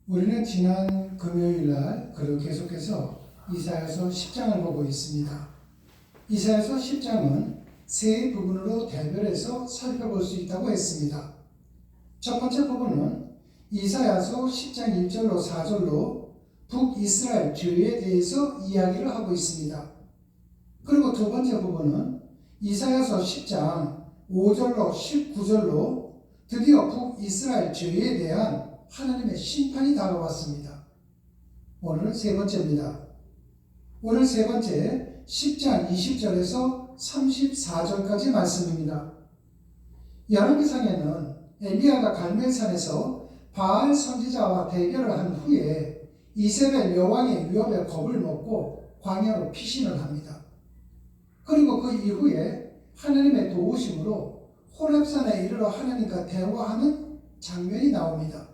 우리는 지난 금요일 날 그리고 계속해서 이사야서 10장을 보고 있습니다. 이사야서 10장은 세 부분으로 대별해서 살펴볼 수 있다고 했습니다. 첫 번째 부분은 이사야서 10장 1절로 4절로 북이스라엘 죄에 대해서 이야기를 하고 있습니다. 그리고 두 번째 부분은 이사야서 10장 5절로 19절로 드디어 북이스라엘 죄에 대한 하나님의 심판이 다가왔습니다. 오늘은 세 번째입니다. 오늘 세 번째 10장 20절에서 34절까지 말씀입니다. 열왕기상에는 엘리야가 갈멜산에서 바알 선지자와 대결을 한 후에 이세벨 여왕의 위협에 겁을 먹고 광야로 피신을 합니다. 그리고 그 이후에 하나님의 도우심으로 호렙산에 이르러 하나님과 대화하는 장면이 나옵니다.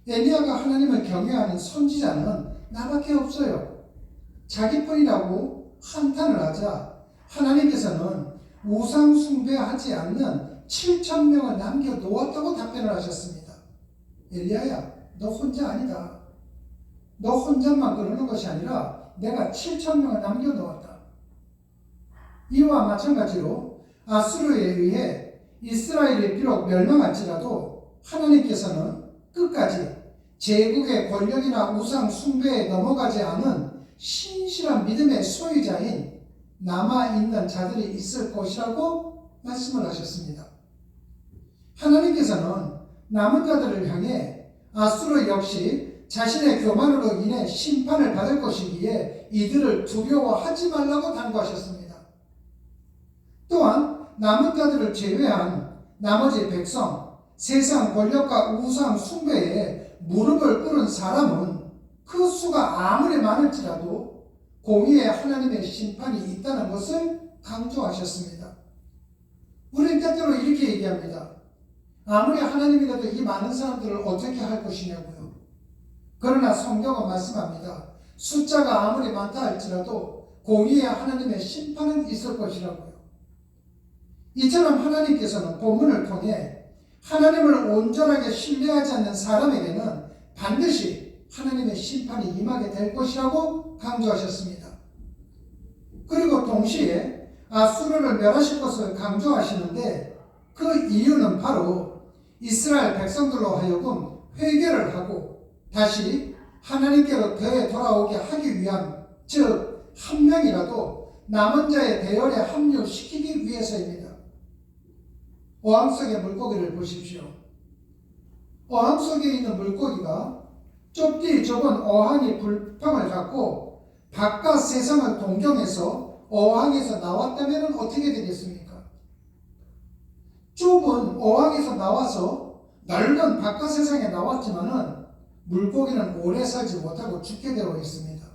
엘리야가 하나님을 경외하는 선지자는 나밖에 없어요. 자기뿐이라고 한탄을 하자 하나님께서는 우상 숭배하지 않는 7,000명을 남겨놓았다고 답변을 하셨습니다. 엘리야야, 너 혼자 아니다. 너 혼자만 그러는 것이 아니라 내가 7,000명을 남겨놓았다. 이와 마찬가지로 아수르에 의해 이스라엘이 비록 멸망할지라도 하나님께서는 끝까지 제국의 권력이나 우상 숭배에 넘어가지 않은 신실한 믿음의 소유자인 남아있는 자들이 있을 것이라고 말씀을 하셨습니다. 하나님께서는 남은 자들을 향해 아수르 역시 자신의 교만으로 인해 심판을 받을 것이기에 이들을 두려워하지 말라고 당부하셨습니다. 또한 남은 자들을 제외한 나머지 백성, 세상 권력과 우상 숭배에 무릎을 꿇은 사람은 그 수가 아무리 많을지라도 공의의 하나님의 심판이 있다는 것을 강조하셨습니다. 우리는 때때로 이렇게 얘기합니다. 아무리 하나님이라도 이 많은 사람들을 어떻게 할 것이냐고요. 그러나 성경은 말씀합니다. 숫자가 아무리 많다 할지라도 공의의 하나님의 심판은 있을 것이라고요. 이처럼 하나님께서는 본문을 통해 하나님을 온전하게 신뢰하지 않는 사람에게는 반드시 하나님의 심판이 임하게 될 것이라고 강조하셨습니다. 그리고 동시에 아수르를 멸하실 것을 강조하시는데 그 이유는 바로 이스라엘 백성들로 하여금 회개를 하고 다시 하나님께로 되돌아오게 하기 위한, 즉 한 명이라도 남은 자의 대열에 합류시키기 위해서입니다. 어항 속의 물고기를 보십시오. 어항 속에 있는 물고기가 좁디 좁은 어항의 불평을 갖고 바깥 세상을 동경해서 어항에서 나왔다면 어떻게 되겠습니까? 좁은 어항에서 나와서 넓은 바깥 세상에 나왔지만은 물고기는 오래 살지 못하고 죽게 되어 있습니다.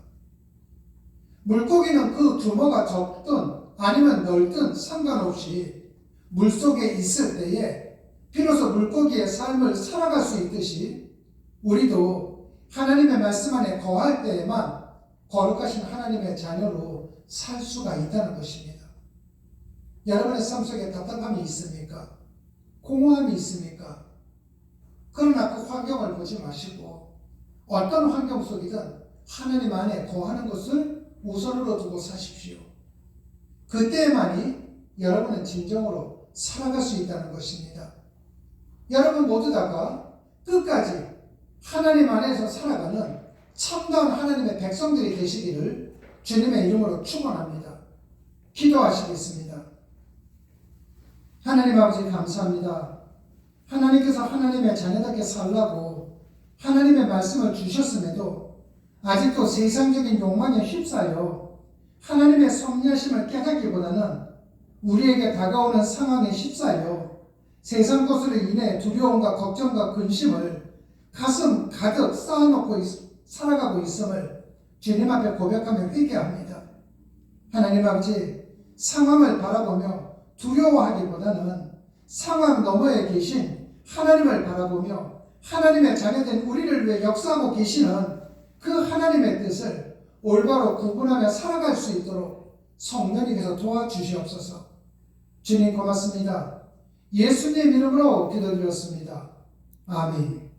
물고기는 그 규모가 적든 아니면 넓든 상관없이 물속에 있을 때에 비로소 물고기의 삶을 살아갈 수 있듯이 우리도 하나님의 말씀 안에 거할 때에만 거룩하신 하나님의 자녀로 살 수가 있다는 것입니다. 여러분의 삶 속에 답답함이 있습니까? 공허함이 있습니까? 그러나 그 환경을 보지 마시고 어떤 환경 속이든 하나님 안에 거하는 것을 우선으로 두고 사십시오. 그때만이 여러분은 진정으로 살아갈 수 있다는 것입니다. 여러분 모두 다가 끝까지 하나님 안에서 살아가는 참다운 하나님의 백성들이 되시기를 주님의 이름으로 축원합니다. 기도하시겠습니다. 하나님 아버지 감사합니다. 하나님께서 하나님의 자녀답게 살라고 하나님의 말씀을 주셨음에도 아직도 세상적인 욕망에 휩싸여 하나님의 섭리하심을 깨닫기보다는 우리에게 다가오는 상황에 휩싸여 세상 것으로 인해 두려움과 걱정과 근심을 가슴 가득 쌓아놓고 살아가고 있음을 주님 앞에 고백하며 회개합니다. 하나님 아버지, 상황을 바라보며 두려워하기보다는 상황 너머에 계신 하나님을 바라보며 하나님의 자녀된 우리를 위해 역사하고 계시는 그 하나님의 뜻을 올바로 구분하며 살아갈 수 있도록 성령님께서 도와주시옵소서. 주님 고맙습니다. 예수님 이름으로 기도드렸습니다. 아멘.